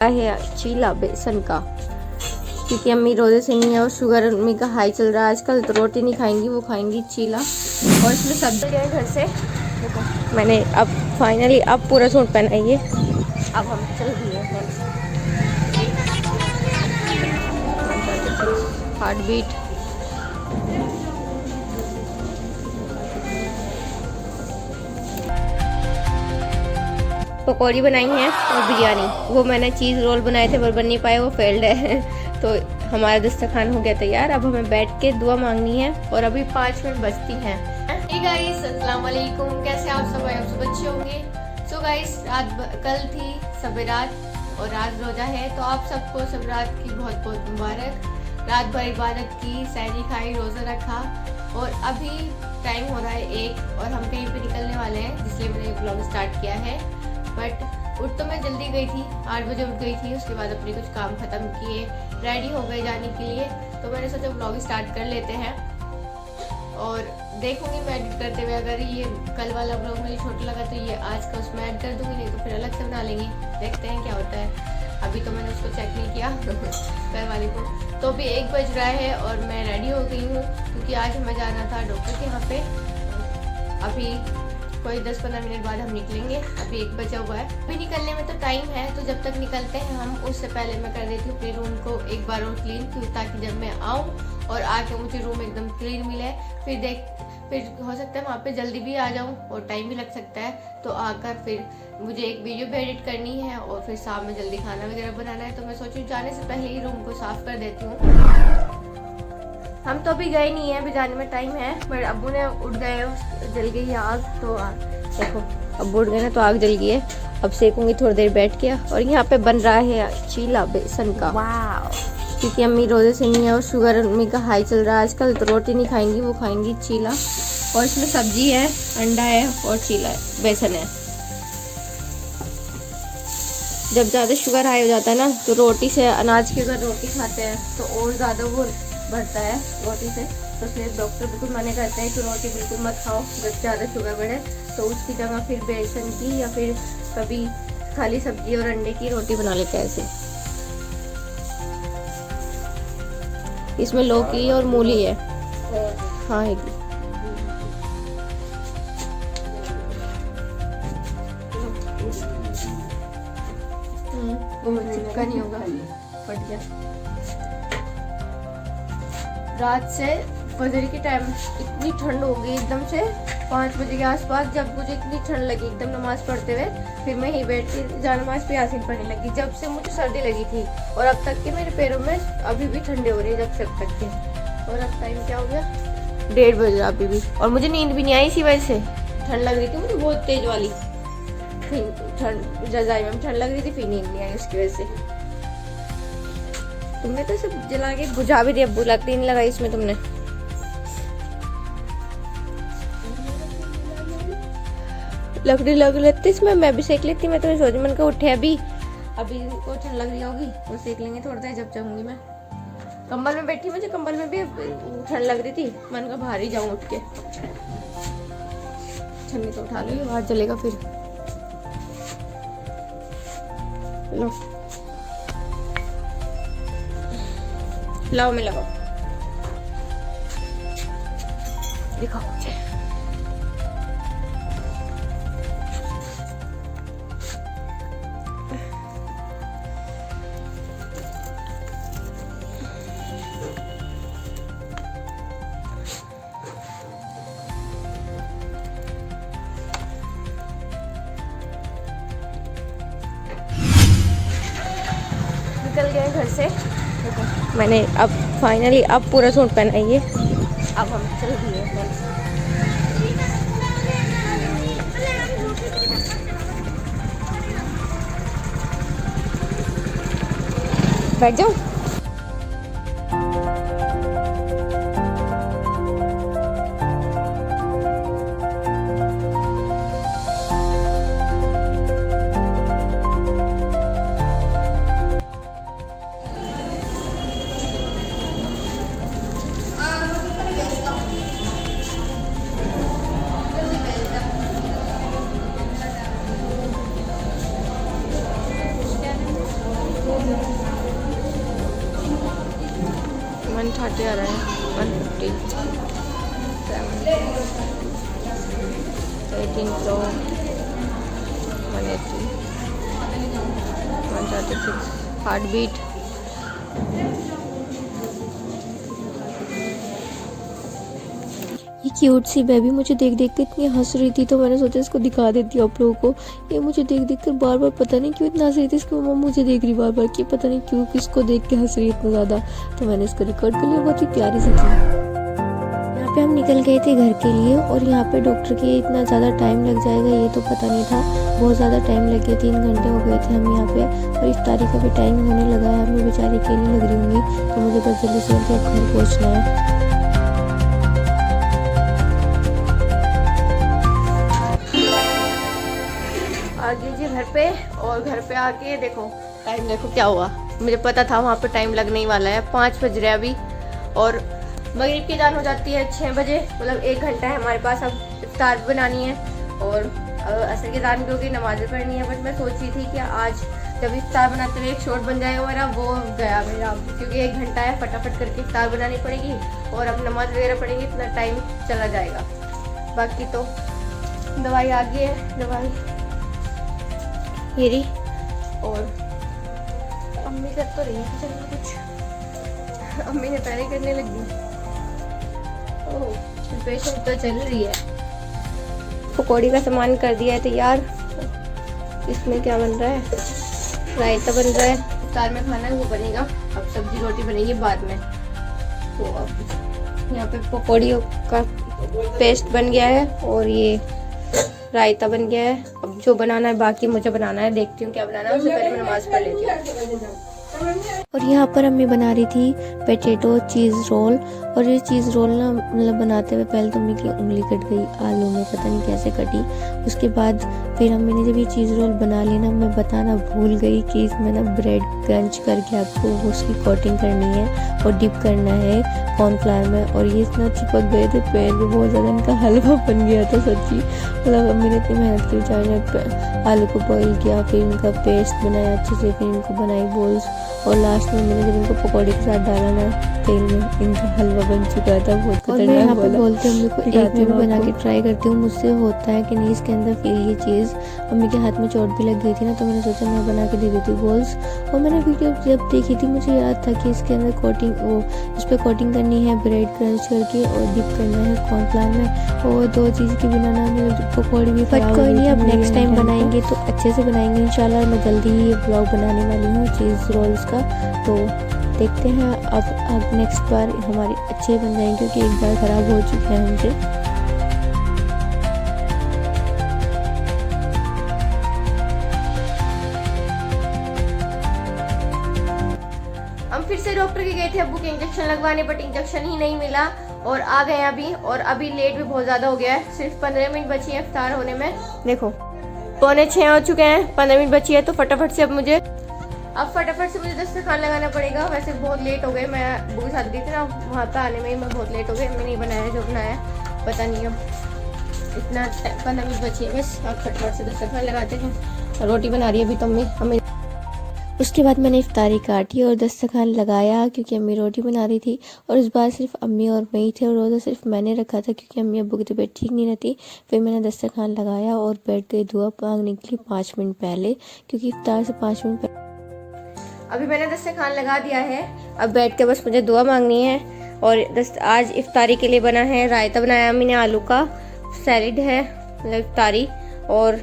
है चीला बेसन का, क्योंकि अम्मी रोजे से नहीं है और शुगर अम्मी का हाई चल रहा है आजकल, तो रोटी नहीं खाएंगी, वो खाएंगी चीला। और इसमें सब्जी है घर से। देखो मैंने अब फाइनली अब पूरा सूट पहना है ये। अब हम चल दिए हैं। Heart beat. पकौड़ी बनाई है और बिरयानी। वो मैंने चीज़ रोल बनाए थे पर बन नहीं पाए, वो फेल्ड है। तो हमारा दस्तरखान हो गया तैयार। अब हमें बैठ के दुआ मांगनी है और अभी 5 मिनट बजती हैं। हे गाइस, अस्सलाम वालेकुम। कैसे आप सब अच्छे होंगे। सो गाइस, कल थी शब रात और आज रोजा है, तो आप सबको शब रात की बहुत बहुत मुबारक। रात भर इबादत की, सहरी खाई, रोज़ा रखा और अभी टाइम हो रहा है 1 और हम कहीं पे निकलने वाले हैं, जिसलिए मैंने ब्लॉग स्टार्ट किया है। बट उठ तो मैं जल्दी गई थी, 8 बजे उठ गई थी। उसके बाद अपने कुछ काम ख़त्म किए, रेडी हो गए जाने के लिए। तो मैंने सोचा ब्लॉग स्टार्ट कर लेते हैं और देखूंगी मैं एडिट करते हुए। अगर ये कल वाला ब्लॉग मुझे छोटा लगा तो ये आज का उसमें ऐड कर दूंगी, नहीं तो फिर अलग से बना लेंगे। देखते हैं क्या होता है। अभी तो मैंने उसको चेक नहीं किया कल वाले को। तो अभी 1 बज रहा है और मैं रेडी हो गई हूँ, क्योंकि आज हमें जाना था डॉक्टर के यहाँ पे। अभी कोई 10-15 मिनट बाद हम निकलेंगे। अभी 1 बजा हुआ है, अभी निकलने में तो टाइम है। तो जब तक निकलते हैं हम, उससे पहले मैं कर देती हूँ अपने रूम को एक बार और क्लीन, ताकि जब मैं आऊँ और आके मुझे रूम एकदम क्लीन मिले। फिर हो सकता है वहाँ पे जल्दी भी आ जाऊँ और टाइम भी लग सकता है। तो आकर फिर मुझे एक वीडियो भी एडिट करनी है और फिर शाम में जल्दी खाना वगैरह बनाना है। तो मैं सोचूँ जाने से पहले ही रूम को साफ कर देती हूँ। हम तो अभी गए नहीं है, अभी जाने में टाइम है। बट अब्बू ने उठ गए, जल गई आग। तो देखो अब उठ गए ना, तो आग जल गई है। अब सेकूंगी थोड़ी देर बैठ के। और यहाँ पे बन रहा है चीला बेसन का, क्योंकि अम्मी रोजे से नहीं है और शुगर अम्मी का हाई चल रहा है आजकल, तो रोटी नहीं खाएंगी, वो खाएंगी चीला। और इसमें सब्जी है, अंडा है और चीला है, बेसन है। जब ज़्यादा शुगर हाई हो जाता है ना, तो रोटी से, अनाज की अगर रोटी खाते हैं तो और ज़्यादा वो बढ़ता है रोटी से। तो इसलिए डॉक्टर बिल्कुल मना करते हैं कि रोटी बिल्कुल मत खाओ जब ज़्यादा शुगर बढ़े। तो उसकी जगह फिर बेसन की या फिर कभी खाली सब्जी और अंडे की रोटी बना लेते हैं ऐसे। इसमें लौकी और मूली है। हाँ है। वो चिपका नहीं होगा, फट गया। रात से फजर के टाइम इतनी ठंड हो गई एकदम से, 5 बजे के आसपास, जब मुझे इतनी ठंड लगी एकदम नमाज पढ़ते हुए। फिर मैं ही बैठ के नमाज पे यासीन पढ़ने लगी। जब से मुझे सर्दी लगी थी और अब तक के मेरे पैरों में अभी भी ठंडे हो रही है, जब से अब तक के। और अब टाइम क्या हो गया, 1:30 बज रहा अभी भी। और मुझे नींद भी नहीं आई इसी वजह से। ठंड लग रही थी मुझे बहुत तेज वाली, ठंड रजाई में ठंड लग रही थी, फिर नींद नहीं आई उसकी वजह से। तुमने तो सब जला के बुझा भी दिया, बुलाती नहीं लगाई इसमें तुमने। लकड़ी लग लेती इसमें, मैं भी सेक लेती। मैं तो सोच मन को उठे अभी को ठंड लग रही होगी, वो सेक लेंगे थोड़ी देर जब जाऊंगी मैं। कंबल में बैठी, मुझे कंबल में भी ठंड लग रही थी, मन का बाहर ही जाऊं उठ के। ठंडी तो उठा लो, बाहर जलेगा फिर। लो लाओ, मैं लगाओ, दिखाओ मुझे। निकल गए घर से। देखो मैंने अब फाइनली अब पूरा सूट पहना है ये। अब हम चल दिए हैं। बैठ जाओ। दिखाते आ रहा है 150 18 Pro 180 136 हार्ट बीट। ये क्यूट सी बेबी मुझे देख देख के इतनी हंस रही थी, तो मैंने सोचा इसको दिखा देती हूँ आप लोगों को। ये मुझे देख देख कर बार बार पता नहीं क्यों इतना हंस रही थी, इसकी मम्मा मुझे देख रही बार बार कि पता नहीं क्यों किसको देख के हंस रही है इतना ज़्यादा। तो मैंने इसको रिकॉर्ड कर लिया, बहुत ही प्यारी सी थी। यहाँ पे हम निकल गए थे घर के लिए, और यहाँ पे डॉक्टर के इतना ज़्यादा टाइम लग जाएगा ये तो पता नहीं था। बहुत ज़्यादा टाइम लग गया, 3 घंटे हो गए थे हम यहाँ पे, और इफ्तारी का भी टाइम होने लगा है। मैं बेचारी अकेली लग रही होंगी, तो मुझे बस जल्दी से घर पहुँचना है। आ गई घर पे, और घर पे आके देखो टाइम देखो क्या हुआ। मुझे पता था वहाँ पे टाइम लगने ही वाला है, 5 बज रहे हैं अभी, और मगरिब की अज़ान हो जाती है 6 बजे। मतलब 1 घंटा है हमारे पास, अब इफ्तार बनानी है और असर की अज़ान भी होगी, नमाज़ भी पढ़नी है। बट मैं सोच रही थी कि आज जब इफ्तार बनाते हुए एक शॉट बन जाएगा मेरा, वो गया मेरा, क्योंकि 1 घंटा है, फटाफट करके इफ्तार बनानी पड़ेगी और अब नमाज़ वगैरह पढ़ेंगे, इतना टाइम चला जाएगा। बाकी तो दवाई आ गई है, दवाई ये रही, और अम्मी कर तो रही है किचन में कुछ, अम्मी ने पहले करने लगी। ओह प्रिपरेशन तो चल रही है। पकौड़ी का सामान कर दिया है तैयार। इसमें क्या बन रहा है, रायता बन रहा है, इफ्तार में खाना वो बनेगा, अब सब्जी रोटी बनेगी बाद में। तो अब यहाँ पे पकौड़ियों का पेस्ट बन गया है और ये रायता बन गया है। अब जो बनाना है बाकी मुझे बनाना है, देखती हूँ क्या बनाना है, उससे पहले मैं नमाज पढ़ लेती हूँ। और यहाँ पर अम्मी बना रही थी पोटैटो चीज़ रोल, और ये चीज़ रोल ना मतलब बनाते हुए पहले तो अम्मी की उंगली कट गई आलू में, पता नहीं कैसे कटी। उसके बाद फिर अम्मी ने जब ये चीज़ रोल बना ली ना, मैं बताना भूल गई कि इसमें ना ब्रेड क्रंच करके आपको उसकी कोटिंग करनी है और डिप करना है कॉर्नफ्लावर में, और ये इतना चिपक गए थे पैर में, बहुत ज़्यादा इनका हलवा बन गया था सच्ची। मतलब अम्मी ने इतनी मेहनत की, बेचारे आलू को बॉईल किया, फिर इनका पेस्ट बनाया अच्छे से, फिर इनको बनाई बोल्स, और लास्ट में मैंने जब इनको पकौड़े के साथ डाला ना तेल में, इनका हलवा बन चुका था, बहुत खतरनाक। यहाँ पे बोलते हैं अम्मी को, एक भी बना के ट्राई करती हूँ, मुझसे होता है कि नहीं इसके अंदर फिर ये चीज़। अम्मी के हाथ में चोट भी लग गई थी ना, तो मैंने सोचा मैं बना के दे देती हूँ बोल्स। और मैंने वीडियो जब देखी थी मुझे याद था कि इसके अंदर कोटिंग, वो इस पर कोटिंग करनी है ब्रेड क्रंच करके, और डिप करना है कॉर्नफ्लावर में, और 2 चीज़ के बिना ना मेरे पकौड़ी भी खराब हो गई। कोई नहीं, अब नेक्स्ट टाइम बनाएंगे तो अच्छे से बनाएंगे इंशाल्लाह। मैं जल्दी ही ये ब्लॉग बनाने वाली हूँ चीज़ रोल्स का, तो देखते हैं अब नेक्स्ट बार हमारे अच्छे बन जाएंगे, क्योंकि एक बार ख़राब हो चुके हैं हमसे। हम फिर से डॉक्टर के गए थे अब्बू के इंजेक्शन लगवाने, बट इंजेक्शन ही नहीं मिला और आ गए अभी, और अभी लेट भी बहुत ज़्यादा हो गया है। सिर्फ 15 मिनट बची है इफ्तार होने में। देखो 5:45 हो चुके हैं, 15 मिनट बची है, तो फटाफट से मुझे दस्तरखान लगाना पड़ेगा। वैसे बहुत लेट हो गए, मैं अब्बू के साथ गई थी ना, वहाँ पे आने में ही मैं बहुत लेट हो गई। मैंने नहीं बनाया जो बनाया पता नहीं, अब इतना 15 मिनट बची है बस। अब फटाफट से दस्तरखान लगाते हैं। रोटी बना रही है अभी तो अम्मी। उसके बाद मैंने इफ्तारी काटी और दस्तरखान लगाया, क्योंकि अम्मी रोटी बना रही थी, और इस बार सिर्फ अम्मी और मैं ही थे, और रोज़ा सिर्फ मैंने रखा था क्योंकि अम्मी अब्बू की तबीयत ठीक नहीं रहती। फिर मैंने दस्तरखान लगाया और बैठ गई दुआ मांगने के लिए 5 मिनट पहले, क्योंकि इफ्तार से 5 मिनट पहले। अभी मैंने दस्तरखान लगा दिया है, अब बैठ के बस मुझे दुआ मांगनी है। और आज इफ्तारी के लिए बना है रायता, बनाया अम्मी ने आलू का, सैलेड है मतलब इफ्तारी, और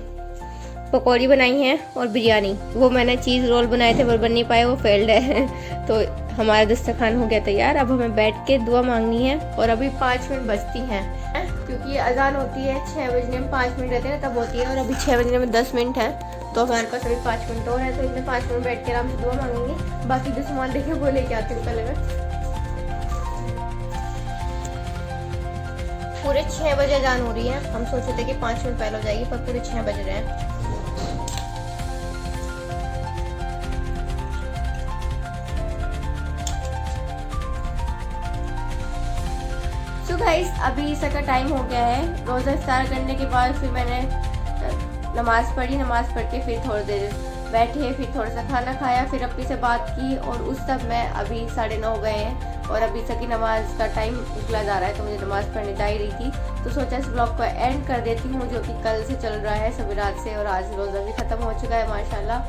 पकौड़ी बनाई है और बिरयानी। वो मैंने चीज़ रोल बनाए थे पर बन नहीं पाए, वो फेल्ड है। तो हमारा दस्तरखान हो गया तैयार। अब हमें बैठ के दुआ मांगनी है, और अभी 5 मिनट बचती हैं, क्योंकि अजान होती है 6 बजने में 5 मिनट रहते हैं तब होती है, और अभी 6 बजने में 10 मिनट है, तो हमारे पास अभी 5 मिनट और है। तो इतने 5 मिनट बैठ के आराम से दुआ मांगेंगे। बाकी जो सामान देखे वो लेके आती हूँ पहले मैं। पूरे 6 बजे अजान हो रही है, हम सोचे थे कि 5 मिनट पहले हो जाएगी, पर पूरे 6 बज रहे हैं। तो गाइस अभी ईसा का टाइम हो गया है। रोज़ा इफ्तार करने के बाद फिर मैंने नमाज़ पढ़ी, नमाज़ पढ़ के फिर थोड़ी देर बैठे, फिर थोड़ा सा खाना खाया, फिर अपनी से बात की और उस तक मैं अभी 9:30 गए हैं और अभी तक की नमाज का टाइम निकला जा रहा है, तो मुझे नमाज़ पढ़ने जा ही रही थी। तो सोचा इस ब्लॉग को एंड कर देती हूँ, जो कि कल से चल रहा है सभी रात से, और आज रोज़ा भी ख़त्म हो चुका है माशाल्लाह।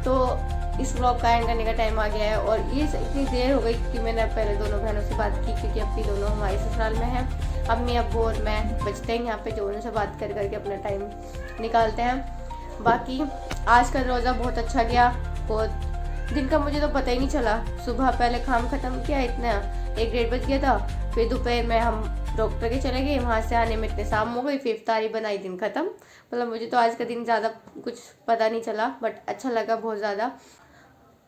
तो इस ब्लॉग का एंड करने का टाइम आ गया है और ये इतनी देर हो गई क्योंकि मैंने पहले दोनों बहनों से बात की, क्योंकि अपनी दोनों हमारे ससुराल में हैं। अम्मी अब्बू और मैं बचते हैं यहाँ पे, जो उनसे बात कर करके अपना टाइम निकालते हैं। बाकी आज का रोज़ा बहुत अच्छा गया, बहुत दिन का मुझे तो पता ही नहीं चला। सुबह पहले काम ख़त्म किया, इतना 1-1:30 बज गया था, फिर दोपहर में हम डॉक्टर के चले गए, वहाँ से आने में इतने शाम हो गई, फिर इफ्तारी बनाई, दिन ख़त्म। मतलब मुझे तो आज का दिन ज़्यादा कुछ पता नहीं चला, बट अच्छा लगा बहुत ज़्यादा।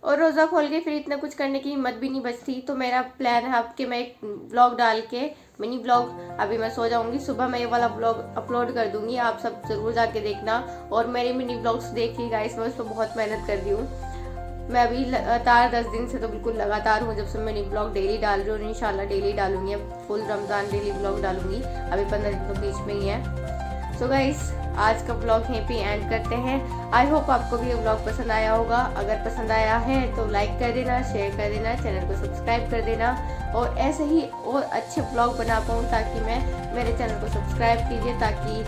और रोज़ा खोल के फिर इतना कुछ करने की हिम्मत भी नहीं बचती, तो मेरा प्लान है अब कि मैं एक ब्लॉग डाल के, मिनी ब्लॉग, अभी मैं सो जाऊंगी, सुबह मैं ये वाला ब्लॉग अपलोड कर दूंगी, आप सब ज़रूर जाके देखना। और मेरे मिनी ब्लॉग्स देखिएगा, इसमें उस पर बहुत मेहनत कर रही हूँ मैं। अभी लगातार 10 दिन से तो बिल्कुल लगातार हूँ, जब से मिनी ब्लॉग डेली डाल रही हूँ, इंशाल्लाह डेली डालूंगी, अब फुल रमज़ान डेली ब्लॉग डालूंगी, अभी 15 दिन तो बीच में ही है। सो गाइस, आज का ब्लॉग यहीं पे एंड करते हैं। आई होप आपको भी ये ब्लॉग पसंद आया होगा। अगर पसंद आया है तो लाइक कर देना, शेयर कर देना, चैनल को सब्सक्राइब कर देना, और ऐसे ही और अच्छे ब्लॉग बना पाऊँ, ताकि मैं मेरे चैनल को सब्सक्राइब कीजिए, ताकि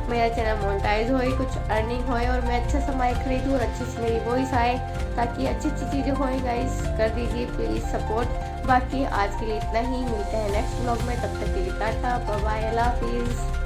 मेरा चैनल मोनेटाइज होए, कुछ अर्निंग होए, और मैं अच्छा सा माइक खरीदूँ और अच्छी सी मेरी वॉइस आए, ताकि अच्छी अच्छी चीज़ें होए। गाइस कर दीजिए प्लीज़ सपोर्ट। बाकी आज के लिए इतना ही, मिलते हैं नेक्स्ट ब्लॉग में, तब तक के लिए टाटा बाय बाय, अल्लाह हाफिज़।